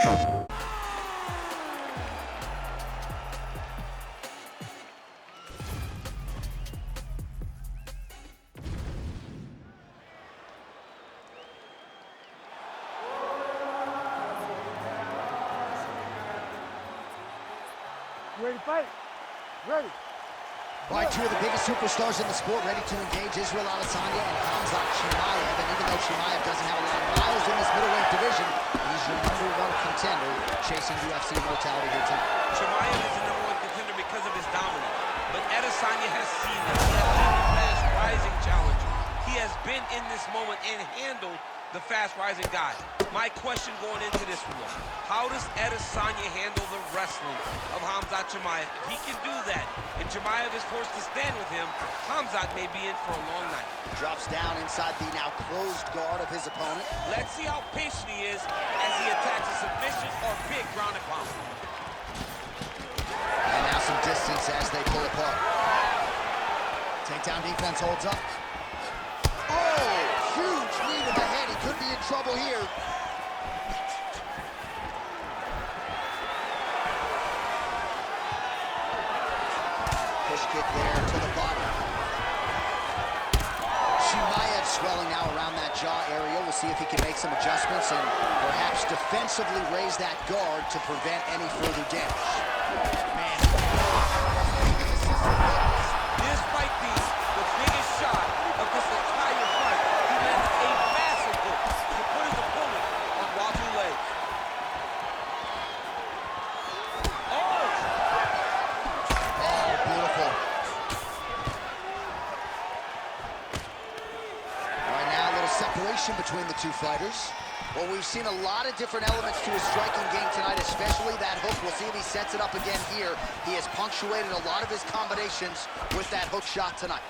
Ready to fight? Ready. All right, two of the biggest superstars in the sport ready to engage, Israel Adesanya and Khamzat Chimaev. And even though Chimaev doesn't have a lot of miles in this middleweight division, he's your #1 contender chasing UFC immortality here tonight. Chimaev is the #1 contender because of his dominance. But Adesanya has seen this. He has seen the fast rising challenger. He has been in this moment and handled the fast-rising guy. My question going into this one, how does Adesanya handle the wrestling of Khamzat Chimaev? If he can do that, and Chimaev is forced to stand with him, Khamzat may be in for a long night. Drops down inside the now closed guard of his opponent. Let's see how patient he is as he attacks a submission or big ground and pound. And now some distance as they pull apart. Takedown defense holds up. Oh, huge knee to the head. He could be in trouble here. Push kick there to the body. Chimaev swelling now around that jaw area. We'll see if he can make some adjustments and perhaps defensively raise that guard to prevent any further damage. Man. This might be the biggest shot of this entire fight. He lands a massive hook to put his opponent on wazoo legs. Oh! Oh, beautiful. All right, now a little separation between the two fighters. Well, we've seen a lot of different elements to his striking game tonight, especially that hook. We'll see if he sets it up again here. He has punctuated a lot of his combinations with that hook shot tonight.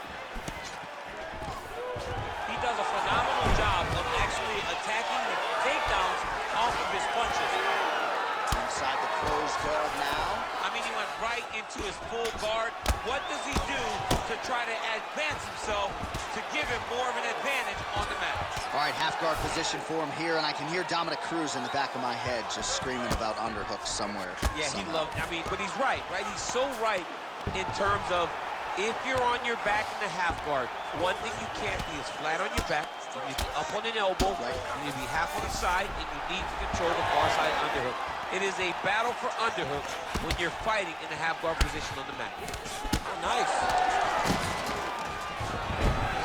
He does a phenomenal job of actually attacking the takedowns off of his punches. Inside the closed guard now. I mean, he went right into his full guard. What does he do to try to advance himself to give him more of an advantage on the mat? All right, half guard position for him here, and I can hear Dominic Cruz in the back of my head just screaming about underhooks somewhere. Yeah, somehow. he loved, I mean, but he's right? He's so right in terms of if you're on your back in the half guard, one thing you can't be is flat on your back. You need to be up on an elbow, right. You need to be half on the side, and you need to control the far side underhook. It is a battle for underhook when you're fighting in the half guard position on the mat. Oh, nice.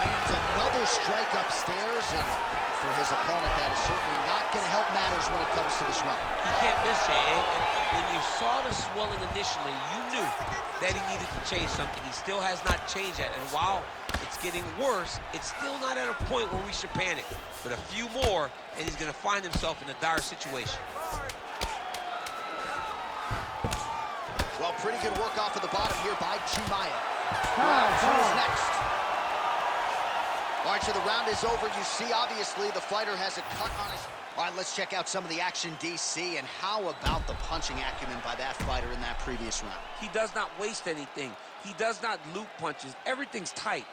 Lands another strike upstairs, and for his opponent, that is certainly not going to help matters when it comes to the swelling. He can't miss, Jay. And when you saw the swelling initially, you knew that he needed to change something. He still has not changed that. And while it's getting worse, it's still not at a point where we should panic. But a few more, and he's going to find himself in a dire situation. Well, pretty good work off of the bottom here by Chimaev. Round two is next. All right, so the round is over. You see, obviously, the fighter has a cut on his... All right, let's check out some of the action, DC, and how about the punching acumen by that fighter in that previous round? He does not waste anything. He does not loop punches. Everything's tight.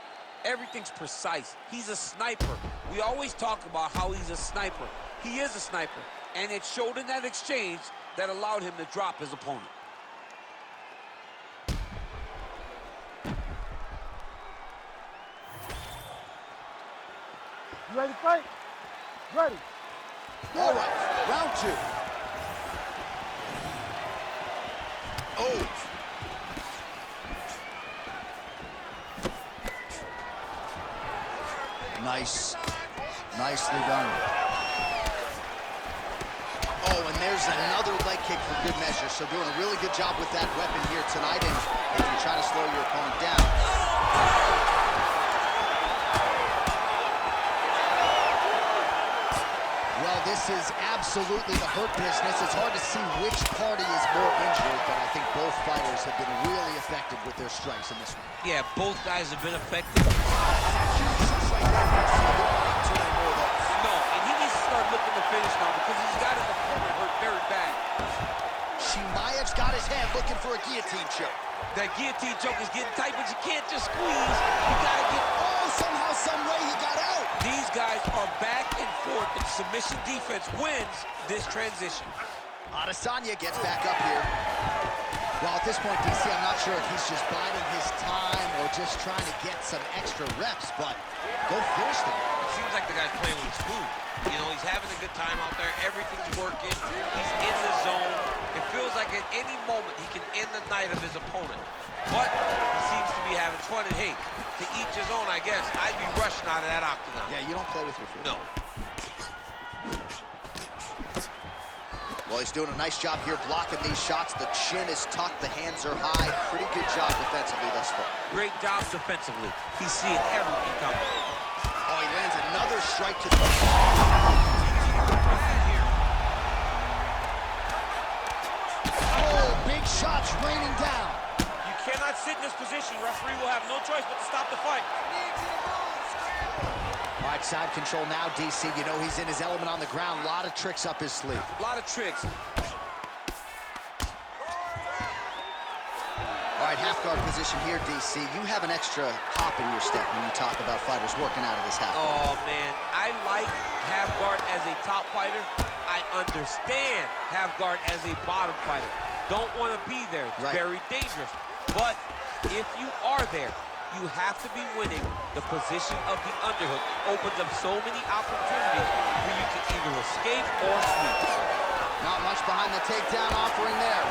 Everything's precise. He's a sniper. We always talk about how he's a sniper. He is a sniper, and it showed in that exchange that allowed him to drop his opponent. You ready to fight? Ready. All right, round two. Oh. Nice. Nicely done. Oh, and there's another leg kick for good measure. So doing a really good job with that weapon here tonight. And if you try to slow your opponent down. Well, this is absolutely the hurt business. It's hard to see which party is more injured, but I think both fighters have been really effective with their strikes in this one. Yeah, both guys have been effective. No, and he needs to start looking to finish now because he's got his opponent hurt very bad. Chimaev's got his hand looking for a guillotine choke. That guillotine choke is getting tight, but you can't just squeeze. You gotta get... Oh, somehow, some way he got out. These guys are back and forth, and submission defense wins this transition. Adesanya gets back up here. Well, at this point, DC, I'm not sure if he's just biding his time or just trying to get some extra reps, but go finish them. It seems like the guy's playing with his food. You know, he's having a good time out there. Everything's working. He's in the zone. It feels like at any moment he can end the night of his opponent. But he seems to be having fun, and hey, to each his own, I guess. I'd be rushing out of that octagon. Yeah, you don't play with your food. No. Well, he's doing a nice job here blocking these shots. The chin is tucked, the hands are high. Pretty good job defensively thus far. Great job defensively. He's seeing everything coming. Oh, he lands another strike to the... Oh, big shots raining down. You cannot sit in this position. Referee will have no choice but to stop the fight. All right, side control now, DC. You know he's in his element on the ground. A lot of tricks up his sleeve. A lot of tricks. All right, half guard position here, DC. You have an extra hop in your step when you talk about fighters working out of this half guard. Oh, man. I like half guard as a top fighter. I understand half guard as a bottom fighter. Don't want to be there. It's very dangerous. But if you are there, you have to be winning. The position of the underhook opens up so many opportunities where you can either escape or sweep. Not much behind the takedown offering there.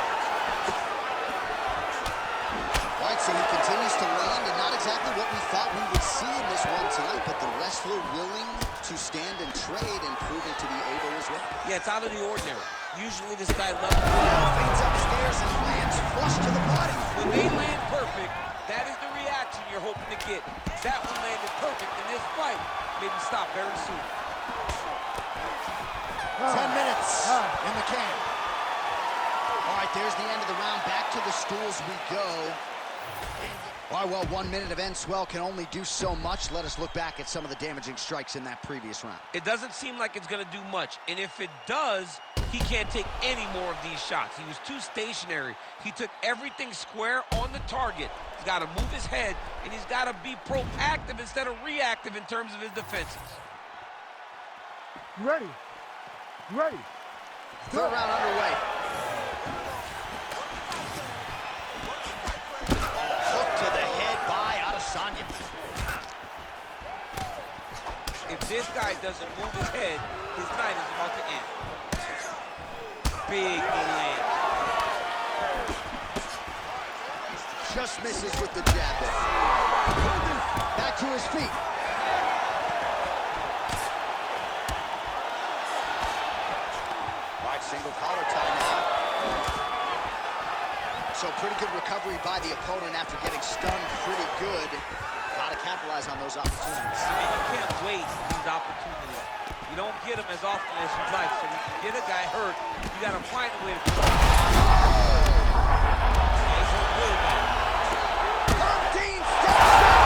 All right, so he continues to land, and not exactly what we thought we would see in this one tonight, but the wrestler willing to stand and trade and proving to be able as well. Yeah, it's out of the ordinary. Usually this guy loves to fades upstairs and lands flush to the body. When they land perfect, that is the reaction you're hoping to get. That one landed perfect in this fight. Maybe stop very soon. 10 minutes in the can. All right, there's the end of the round. Back to the stools we go. All right, well, 1 minute of end swell can only do so much. Let us look back at some of the damaging strikes in that previous round. It doesn't seem like it's going to do much. And if it does, he can't take any more of these shots. He was too stationary. He took everything square on the target. He's got to move his head, and he's got to be proactive instead of reactive in terms of his defenses. Ready. Ready. Third round underway. Hook to the head by Adesanya. If this guy doesn't move his head, his night is about to end. Big land. Just misses with the jab there. Back to his feet. Right, single collar tie now. So pretty good recovery by the opponent after getting stunned pretty good. Got to capitalize on those opportunities. I mean, you can't waste these opportunities. You don't get them as often as you'd like. So when you get a guy hurt, you got to find a way to put him. Dean steps down.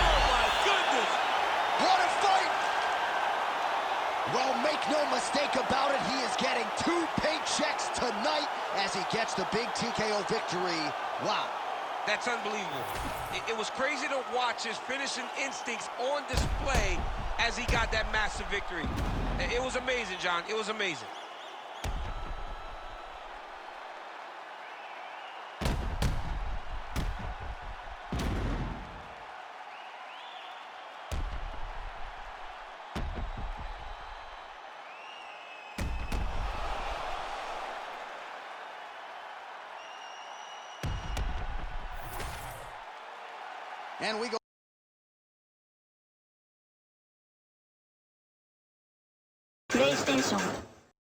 Oh, my goodness. What a fight. Well, make no mistake about it. He is getting 2 paychecks tonight as he gets the big TKO victory. Wow. That's unbelievable. It was crazy to watch his finishing instincts on display as he got that massive victory. It was amazing, John. It was amazing. And we go. PlayStation